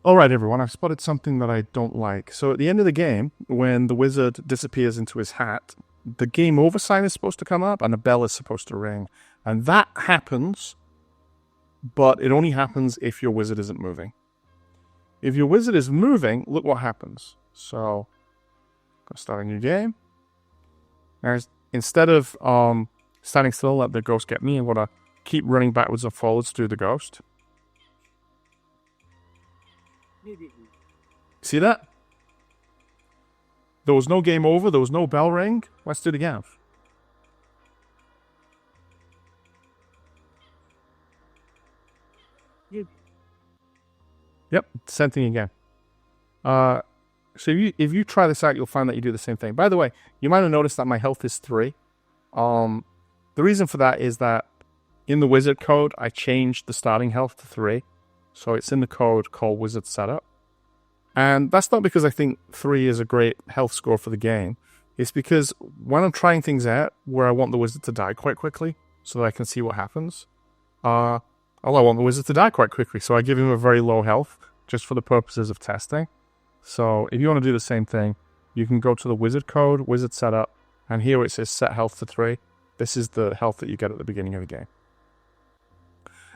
All right, everyone, I've spotted something that I don't like. So at the end of the game, when the wizard disappears into his hat, the game over sign is supposed to come up and a bell is supposed to ring. And that happens, but it only happens if your wizard isn't moving. If your wizard is moving, look what happens. So, I'm going to start a new game. Now, instead of standing still, let the ghost get me, I'm going to keep running backwards and forwards through the ghost. See that? There was no game over. There was no bell ring. Let's do it again. Yep, same thing again. So if you try this out, you'll find that you do the same thing. By the way, you might have noticed that my health is 3. The reason for that is that in the wizard code, I changed the starting health to 3. So it's in the code called Wizard Setup. And that's not because I think 3 is a great health score for the game. It's because when I'm trying things out where I want the wizard to die quite quickly so that I can see what happens, I want the wizard to die quite quickly. So I give him a very low health just for the purposes of testing. So if you want to do the same thing, you can go to the wizard code, Wizard Setup, and here it says set health to 3. This is the health that you get at the beginning of the game.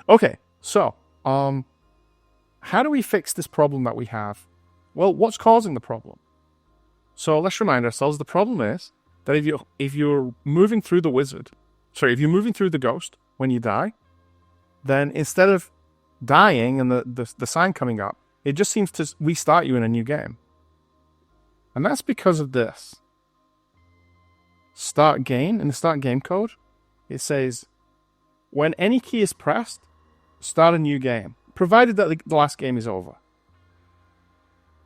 Okay, so how do we fix this problem that we have? Well, what's causing the problem? So let's remind ourselves the problem is that if you're moving through the wizard, if you're moving through the ghost when you die, then instead of dying and the sign coming up, it just seems to restart you in a new game. And that's because of this. Start game, in the start game code, it says, when any key is pressed, start a new game, provided that the last game is over.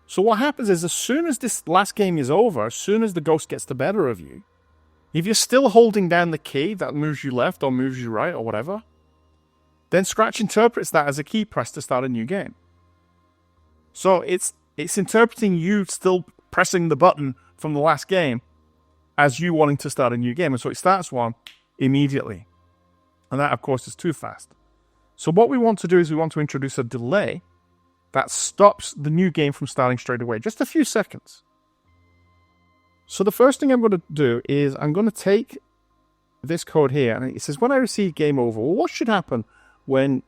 So what happens is as soon as this last game is over, as soon as the ghost gets the better of you, if you're still holding down the key that moves you left or moves you right or whatever, then Scratch interprets that as a key press to start a new game. So it's interpreting you still pressing the button from the last game as you wanting to start a new game. And so it starts one immediately. And that, of course, is too fast. So what we want to do is we want to introduce a delay that stops the new game from starting straight away. Just a few seconds. So the first thing I'm going to do is I'm going to take this code here. And it says, when I receive game over, well, what should happen when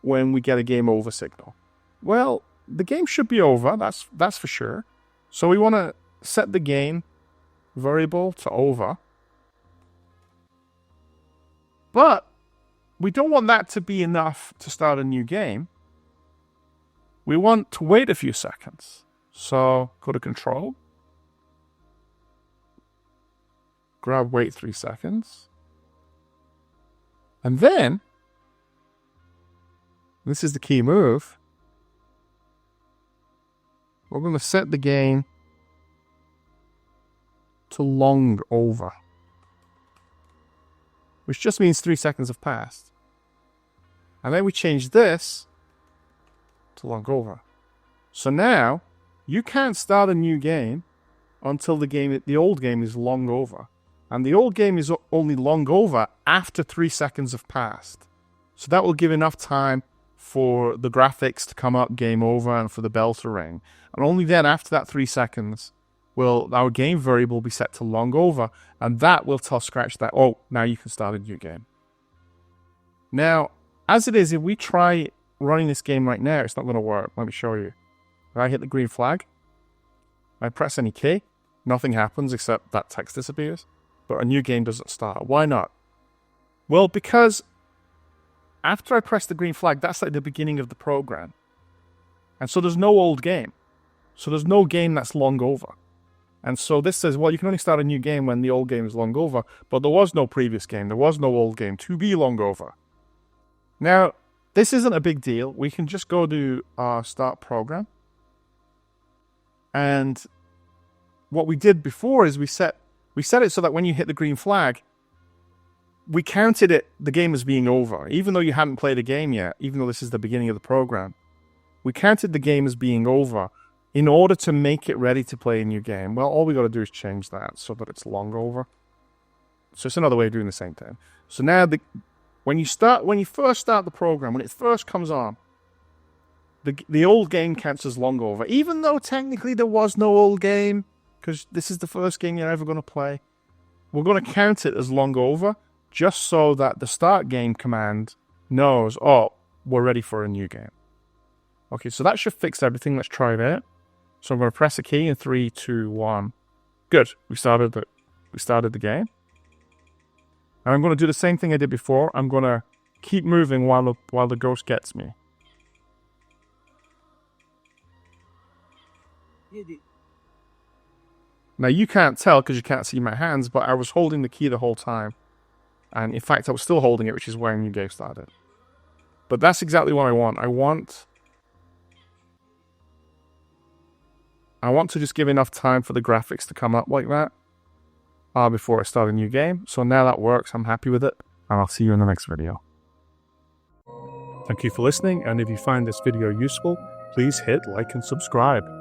we get a game over signal? Well, the game should be over. That's for sure. So we want to set the game variable to over. But we don't want that to be enough to start a new game. We want to wait a few seconds. So go to control. Grab wait 3 seconds. And then, this is the key move, we're going to set the game to long over, which just means 3 seconds have passed. And then we change this to long over. So now, you can't start a new game until the old game is long over. And the old game is only long over after 3 seconds have passed. So that will give enough time for the graphics to come up, game over, and for the bell to ring. And only then, after that 3 seconds, will our game variable be set to long over, and that will tell Scratch that, oh, now you can start a new game. Now, as it is, if we try running this game right now, it's not going to work. Let me show you. If I hit the green flag, I press any key, nothing happens except that text disappears, but a new game doesn't start. Why not? Well, because after I press the green flag, that's like the beginning of the program. And so there's no old game. So there's no game that's long over. And so this says, well, you can only start a new game when the old game is long over, but there was no previous game, there was no old game to be long over. Now, this isn't a big deal. We can just go to start program. And what we did before is we set it so that when you hit the green flag, we counted the game as being over, even though you hadn't played a game yet, even though this is the beginning of the program. We counted the game as being over in order to make it ready to play a new game. Well, all we got to do is change that so that it's long over. So it's another way of doing the same thing. So now when you first start the program, when it first comes on, the old game counts as long over, even though technically there was no old game, because this is the first game you're ever going to play. We're going to count it as long over, just so that the start game command knows, oh, we're ready for a new game. Okay, so that should fix everything. Let's try that. So I'm going to press a key in 3, 2, 1. Good. We started the game. And I'm going to do the same thing I did before. I'm going to keep moving while the ghost gets me. Now you can't tell because you can't see my hands, but I was holding the key the whole time. And in fact, I was still holding it, which is where a new game started. But that's exactly what I want. I want to just give enough time for the graphics to come up like that before I start a new game. So now that works, I'm happy with it, and I'll see you in the next video. Thank you for listening, and if you find this video useful, please hit like and subscribe.